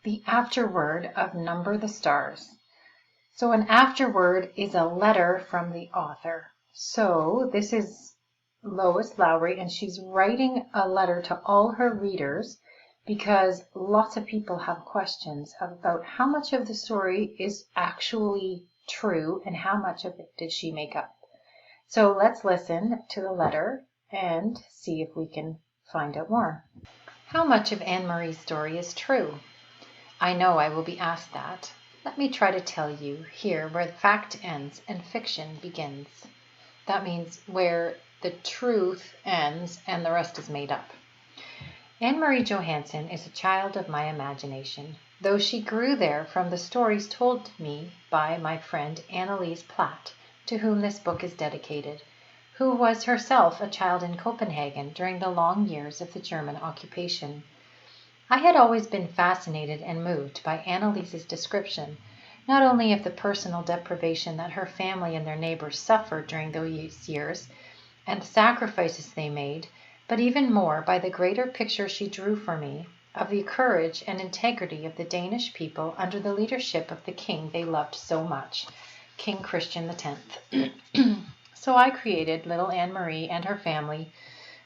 The afterword of Number the Stars. So an afterword is a letter from the author. So this is Lois Lowry, and she's writing a letter to all her readers because lots of people have questions about how much of the story is actually true and how much of it did she make up. So let's listen to the letter and see if we can find out more. How much of Anne Marie's story is true? I know I will be asked that. Let me try to tell you here where fact ends and fiction begins. That means where the truth ends and the rest is made up. Anne Marie Johansen is a child of my imagination, though she grew there from the stories told me by my friend Anneliese Platt, to whom this book is dedicated, who was herself a child in Copenhagen during the long years of the German occupation. I had always been fascinated and moved by Anneliese's description, not only of the personal deprivation that her family and their neighbors suffered during those years, and the sacrifices they made, but even more by the greater picture she drew for me of the courage and integrity of the Danish people under the leadership of the king they loved so much, King Christian X. So I created little Anne Marie and her family,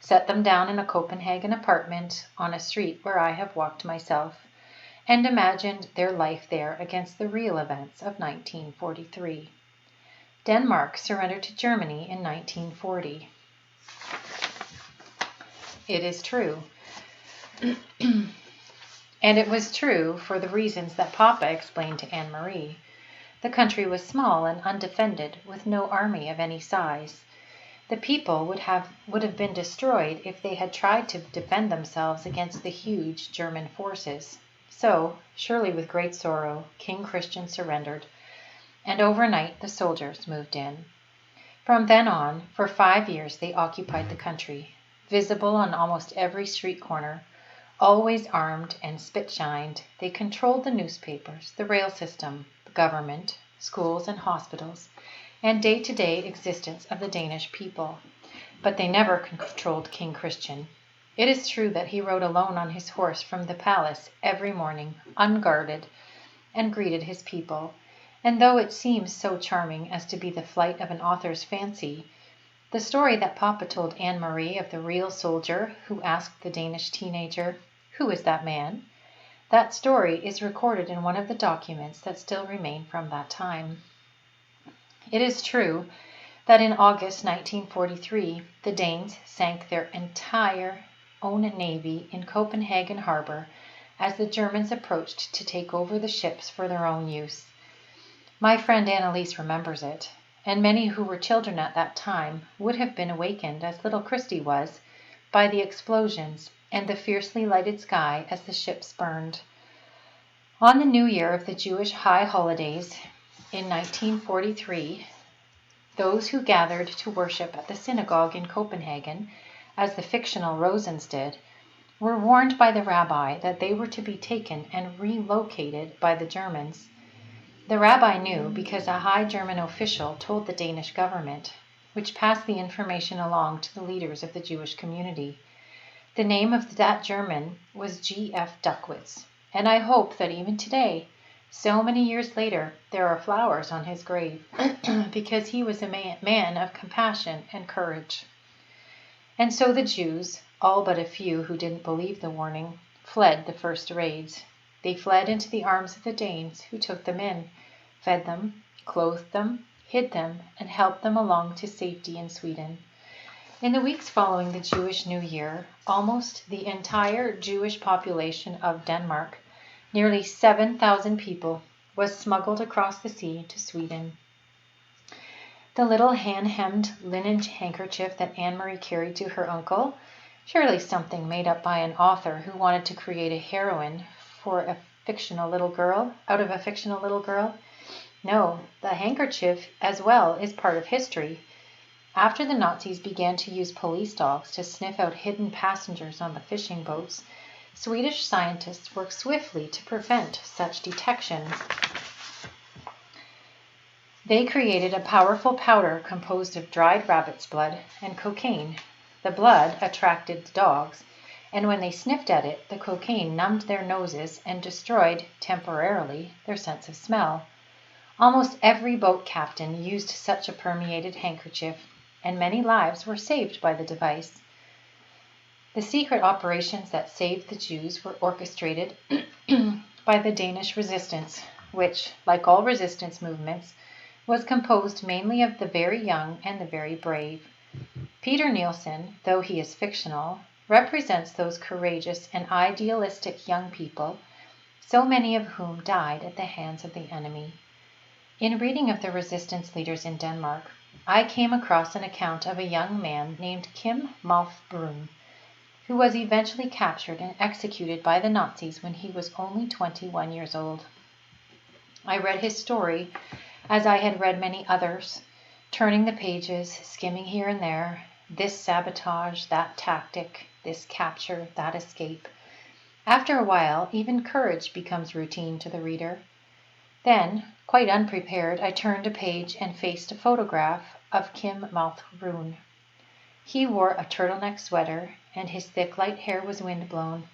set them down in a Copenhagen apartment on a street where I have walked myself, and imagined their life there against the real events of 1943. Denmark surrendered to Germany in 1940. It is true. And it was true for the reasons that Papa explained to Anne Marie. The country was small and undefended, with no army of any size. The people would have been destroyed if they had tried to defend themselves against the huge German forces. So, surely with great sorrow, King Christian surrendered, and overnight the soldiers moved in. From then on, for 5 years they occupied the country, visible on almost every street corner, always armed and spit-shined. They controlled the newspapers, the rail system, the government, schools and hospitals, and day-to-day existence of the Danish people. But they never controlled King Christian. It is true that he rode alone on his horse from the palace every morning, unguarded, and greeted his people. And though it seems so charming as to be the flight of an author's fancy, the story that Papa told Anne Marie of the real soldier who asked the Danish teenager, "Who is that man?" that story is recorded in one of the documents that still remain from that time. It is true that in August 1943, the Danes sank their entire own navy in Copenhagen harbor as the Germans approached to take over the ships for their own use. My friend Anneliese remembers it, and many who were children at that time would have been awakened, as little Christy was, by the explosions and the fiercely lighted sky as the ships burned. On the new year of the Jewish high holidays in 1943, those who gathered to worship at the synagogue in Copenhagen, as the fictional Rosens did, were warned by the rabbi that they were to be taken and relocated by the Germans. The rabbi knew because a high German official told the Danish government, which passed the information along to the leaders of the Jewish community. The name of that German was G.F. Duckwitz, and I hope that even today, so many years later, there are flowers on his grave, because he was a man of compassion and courage. And so the Jews, all but a few who didn't believe the warning, fled the first raids. They fled into the arms of the Danes, who took them in, fed them, clothed them, hid them, and helped them along to safety in Sweden. In the weeks following the Jewish New Year, almost the entire Jewish population of Denmark, nearly 7,000 people, was smuggled across the sea to Sweden. The little hand-hemmed linen handkerchief that Anne Marie carried to her uncle, surely something made up by an author who wanted to create a heroine for a fictional little girl, out of a fictional little girl. No, the handkerchief as well is part of history. After the Nazis began to use police dogs to sniff out hidden passengers on the fishing boats, Swedish scientists worked swiftly to prevent such detection. They created a powerful powder composed of dried rabbit's blood and cocaine. The blood attracted dogs, and when they sniffed at it, the cocaine numbed their noses and destroyed, temporarily, their sense of smell. Almost every boat captain used such a permeated handkerchief, and many lives were saved by the device. The secret operations that saved the Jews were orchestrated by the Danish resistance, which, like all resistance movements, was composed mainly of the very young and the very brave. Peter Nielsen, though he is fictional, represents those courageous and idealistic young people, so many of whom died at the hands of the enemy. In reading of the resistance leaders in Denmark, I came across an account of a young man named Kim Malmbrun, who was eventually captured and executed by the Nazis when he was only 21 years old. I read his story as I had read many others, turning the pages, skimming here and there, this sabotage, that tactic, this capture, that escape. After a while, even courage becomes routine to the reader. Then, quite unprepared, I turned a page and faced a photograph of Kim Malmbrun. He wore a turtleneck sweater, and his thick light hair was windblown.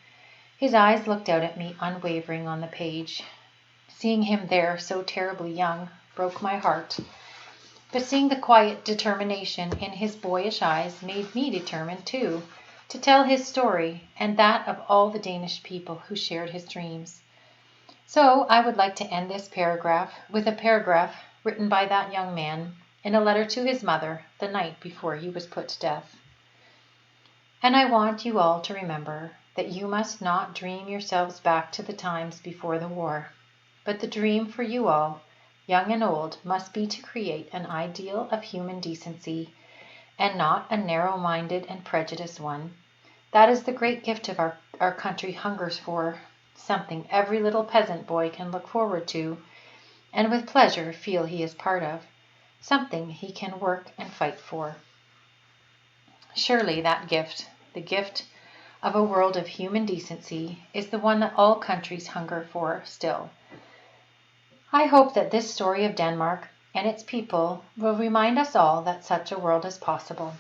His eyes looked out at me unwavering on the page. Seeing him there, so terribly young, broke my heart. But seeing the quiet determination in his boyish eyes made me determined, too, to tell his story and that of all the Danish people who shared his dreams. So I would like to end this paragraph with a paragraph written by that young man in a letter to his mother the night before he was put to death. And I want you all to remember that you must not dream yourselves back to the times before the war, but the dream for you all, young and old, must be to create an ideal of human decency, and not a narrow-minded and prejudiced one. That is the great gift of our country hungers for, something every little peasant boy can look forward to, and with pleasure feel he is part of, something he can work and fight for. Surely that gift, the gift of a world of human decency, is the one that all countries hunger for still. I hope that this story of Denmark and its people will remind us all that such a world is possible.